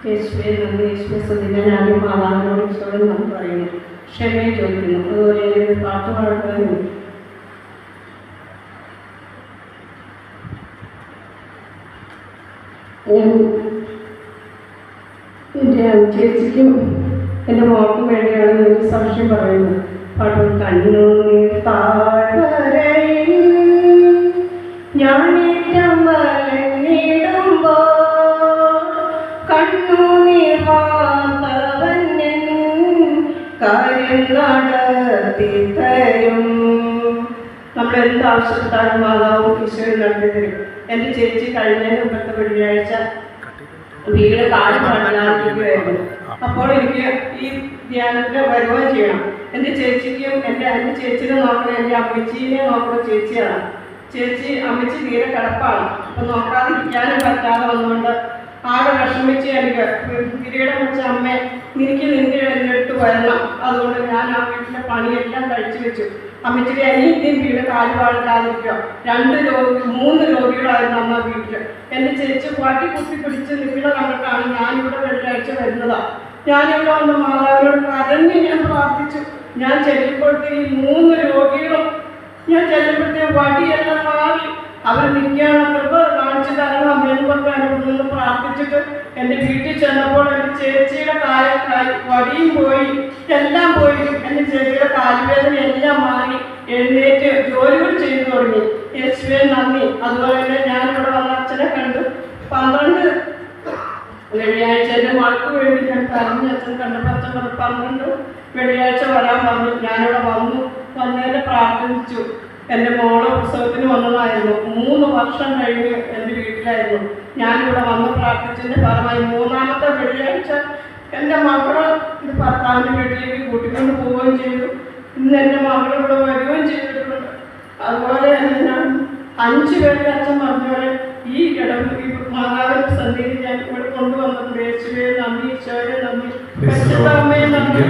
യേശുവെ നന്ദി, യേശുവെ സ്തുതി. ഞാൻ ആദ്യം മാതാവിനോട് ഈശോയോട് നന്ദി പറയുന്നു, ക്ഷമയെ ചോദിക്കുന്നു. അതുപോലെ എനിക്ക് പാട്ട് പാടാനും എൻ്റെ ചേച്ചിക്കും എൻ്റെ മോൾക്കും വേണ്ടിയാണ് എനിക്ക് സാക്ഷ്യം പറയുന്നത്. പാട്ട് കണ്ണുനീർ താഴ്വരയിൽ ഞാനേറ്റം വലഞ്ഞിടുമ്പോൾ കണ്ണുനീർ വാർത്തവൻ കാര്യം നടത്തി തരും. നമ്മളെന്ത് ആവശ്യപ്പെട്ടാലും മാതാവും ഈശോയും നടത്തി തരും. എൻ്റെ ചേച്ചി കഴിഞ്ഞതിന് മുമ്പത്തെ വെള്ളിയാഴ്ച വീട് കാല് പാടിലായിരിക്കുകയായിരുന്നു. അപ്പോൾ എനിക്ക് ഈ ധ്യാനത്തിന് വരുകയും ചെയ്യണം. എൻ്റെ ചേച്ചിക്കും എൻ്റെ ചേച്ചിനെ നോക്കണം, എൻ്റെ അമ്മച്ചിനെ നോക്കണം ചേച്ചിയാണ്. അമ്മച്ചി തീരെ കിടപ്പാണ്. അപ്പം നോക്കാതിരിക്കാനും പറ്റാതെ വന്നുകൊണ്ട് ആകെ വിഷമിച്ച് എനിക്ക് കിരീടം വെച്ച അമ്മ എനിക്ക് നിന്റെ എന്നെടുത്ത് വരണം. അതുകൊണ്ട് ഞാൻ ആ വീട്ടിലെ പണിയെല്ലാം കഴിച്ചു വെച്ചു. അമ്മച്ചിയുടെ അനിയത്തിയും വീട് കാലുപാടില്ലാതിരിക്കുക. 3 രോഗികളായിരുന്നു അമ്മ വീട്ടിൽ. എൻ്റെ ചേച്ചി പാട്ടി കുത്തി പിടിച്ച് നിൽക്കുന്ന കണ്ടിട്ടാണ് ഞാനിവിടെ വെള്ളിയാഴ്ച വരുന്നതാണ്. ഞാനിവിടെ വന്ന് മാതാവിനോട് കരഞ്ഞ് ഞാൻ പ്രാർത്ഥിച്ചു. ഞാൻ ചെല്ലുമ്പോഴത്തെ ഈ 3 രോഗികളും ഞാൻ ചെല്ലുമ്പോഴത്തെ വടിയെല്ലാം മാറി അവർ നിൽക്കുകയാണ്. കൃപ കാണിച്ചു തരണം അമ്മയെന്ന് പറഞ്ഞ് പ്രാർത്ഥിച്ചിട്ട് എൻ്റെ വീട്ടിൽ ചെന്നപ്പോൾ എൻ്റെ ചേച്ചിയുടെ വടിയും പോയി, എല്ലാം പോയി. എൻ്റെ ചേച്ചിയുടെ കാലുവേദന എല്ലാം മാറി എഴുന്നേറ്റ് ജോലികൾ ചെയ്തു തുടങ്ങി. യേശുവേ നന്ദി. അതുപോലെ തന്നെ ഞാനിവിടെ വന്ന അച്ഛനെ കണ്ടു. 12 വെള്ളിയാഴ്ച എൻ്റെ മകൾക്ക് വേണ്ടി ഞാൻ പറഞ്ഞു. അച്ഛൻ കണ്ടപ്പോൾ അച്ഛൻ 12 വെള്ളിയാഴ്ച വരാൻ പറഞ്ഞു. ഞാനിവിടെ വന്നതിനെ പ്രാർത്ഥിച്ചു. എൻ്റെ മോള് ഉത്സവത്തിന് വന്നതായിരുന്നു. 3 വർഷം കഴിഞ്ഞ് എൻ്റെ വീട്ടിലായിരുന്നു. ഞാനിവിടെ വന്ന് പ്രാർത്ഥിച്ചതിൻ്റെ ഫലമായി 3ാമത്തെ വെള്ളിയാഴ്ച എൻ്റെ മകള് എൻ്റെ ഭർത്താവിൻ്റെ വീട്ടിലേക്ക് കൂട്ടിക്കൊണ്ട് പോവുകയും ചെയ്തു. ഇന്ന് എൻ്റെ മകൾ ഇവിടെ വരികയും ചെയ്തിട്ടുണ്ട്. അതുപോലെ ഞാൻ 5 പേരുടെ അച്ഛൻ പറഞ്ഞ പോലെ ഈ മാതാവിൻ്റെ സന്ധിയിൽ ഞാൻ ഇവിടെ കൊണ്ടുവന്നത്. യേശുവേ നന്ദി, ഈശോയെ നന്ദി, പരിശുദ്ധ അമ്മയെ നന്ദി.